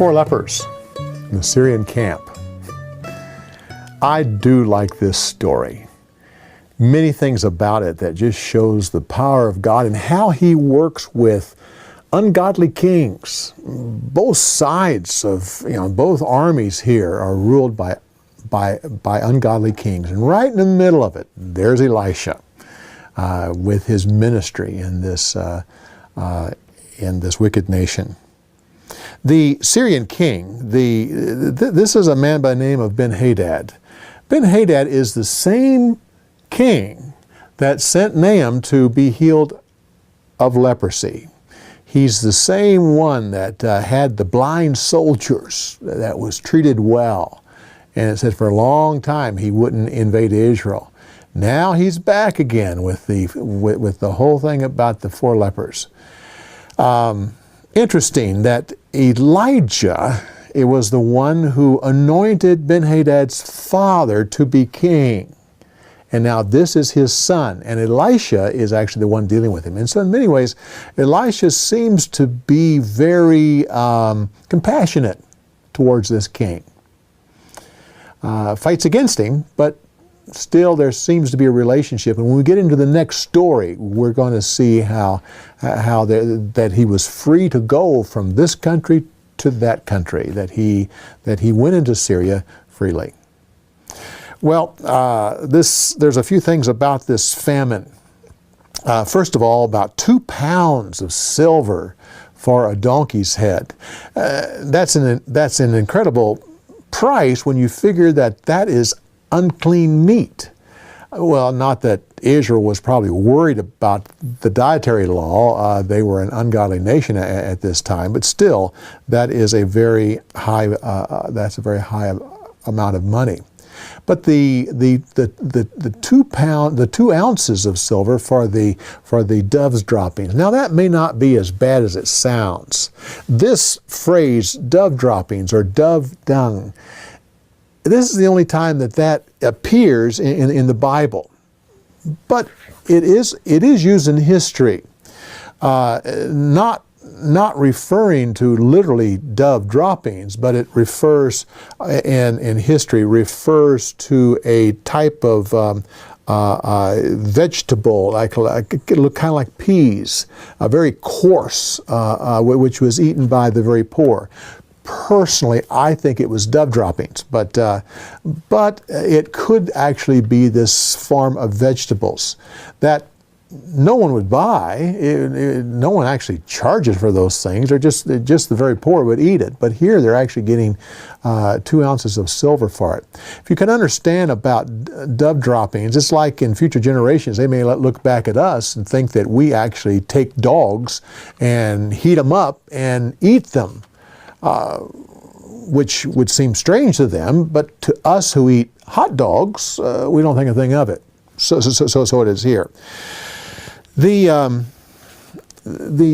4 lepers in the Syrian camp. I do like this story. Many things about it that just shows the power of God and how He works with ungodly kings. Both sides of, both armies here are ruled by ungodly kings. And right in the middle of it, there's Elisha with his ministry in this wicked nation. The Syrian king, this is a man by the name of Ben-Hadad. Ben-Hadad is the same king that sent Naaman to be healed of leprosy. He's the same one that had the blind soldiers that was treated well. And it said for a long time he wouldn't invade Israel. Now he's back again with the whole thing about the 4 lepers. Interesting that Elijah, it was the one who anointed Ben-Hadad's father to be king. And now this is his son, and Elisha is actually the one dealing with him. And so in many ways, Elisha seems to be very compassionate towards this king. Fights against him, but still there seems to be a relationship. And when we get into the next story, we're going to see how that he was free to go from this country to that country, that he went into Syria freely. Well, there's a few things about this famine. First of all, about 2 pounds of silver for a donkey's head. That's an incredible price when you figure that is unclean meat. Well, not that Israel was probably worried about the dietary law. They were an ungodly nation at this time, but still, that is a very high. That's a very high amount of money. But the 2 ounces of silver for the dove's droppings. Now that may not be as bad as it sounds. This phrase, dove droppings or dove dung, this is the only time that appears in the Bible. But it is used in history, not referring to literally dove droppings, but it refers, in history, refers to a type of vegetable, it looked kind of like peas, very coarse, which was eaten by the very poor. Personally, I think it was dove droppings, but it could actually be this form of vegetables that no one would buy. No one actually charges for those things. They're just the very poor would eat it. But here they're actually getting 2 ounces of silver for it. If you can understand about dove droppings, it's like in future generations, they may look back at us and think that we actually take dogs and heat them up and eat them, which would seem strange to them, but to us who eat hot dogs, we don't think a thing of it. So it is here. The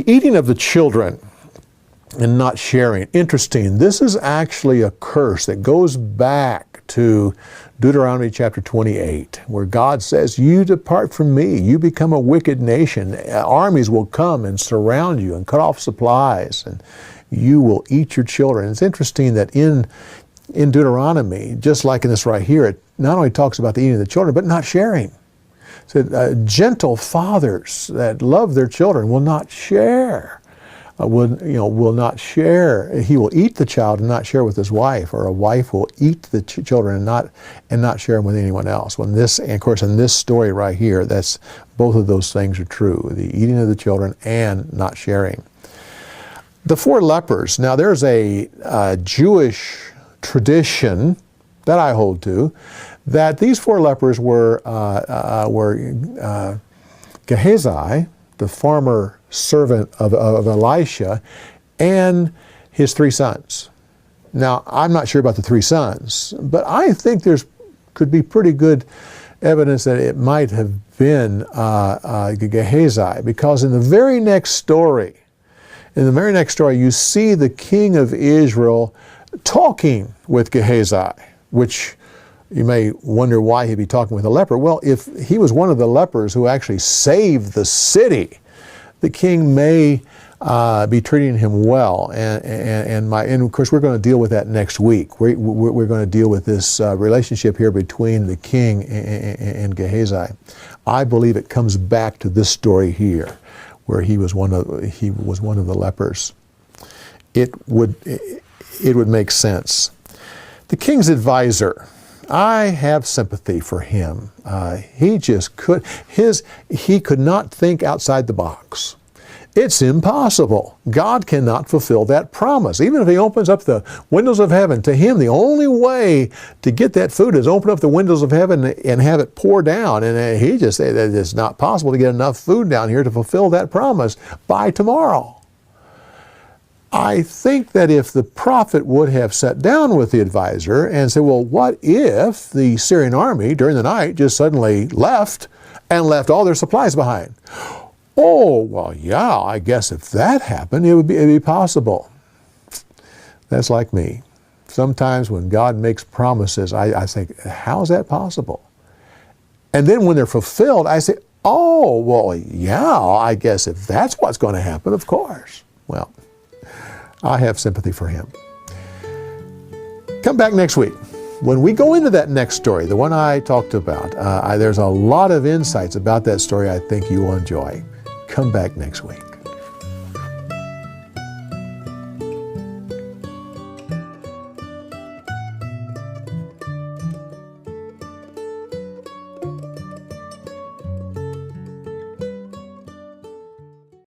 eating of the children and not sharing. Interesting. This is actually a curse that goes back to Deuteronomy chapter 28, where God says, "You depart from me, you become a wicked nation. Armies will come and surround you and cut off supplies, and you will eat your children." It's interesting that in Deuteronomy, just like in this right here, it not only talks about the eating of the children, but not sharing. So, gentle fathers that love their children will not share. Will not share. He will eat the child and not share with his wife, or a wife will eat the children and not share them with anyone else. And of course, in this story right here, that's both of those things are true: the eating of the children and not sharing. The 4 lepers. Now, there's a Jewish tradition that I hold to, that these 4 lepers were Gehazi, the farmer servant of Elisha, and his 3 sons. Now, I'm not sure about the 3 sons, but I think could be pretty good evidence that it might have been Gehazi, because in the very next story, you see the king of Israel talking with Gehazi, which you may wonder why he'd be talking with a leper. Well, if he was one of the lepers who actually saved the city, the king may be treating him well. And of course, we're going to deal with that next week. We're going to deal with this relationship here between the king and Gehazi. I believe it comes back to this story here, where he was one of the lepers. It would make sense. The king's advisor, I have sympathy for him. He could not think outside the box. It's impossible. God cannot fulfill that promise. Even if he opens up the windows of heaven, to him the only way to get that food is open up the windows of heaven and have it pour down. And he just said that it's not possible to get enough food down here to fulfill that promise by tomorrow. I think that if the prophet would have sat down with the advisor and said, well, what if the Syrian army during the night just suddenly left and left all their supplies behind? Oh, well, yeah, I guess if that happened, it'd be possible. That's like me. Sometimes when God makes promises, I think, how is that possible? And then when they're fulfilled, I say, oh, well, yeah, I guess if that's what's going to happen, of course. Well, I have sympathy for him. Come back next week. When we go into that next story, the one I talked about, there's a lot of insights about that story I think you will enjoy. Come back next week.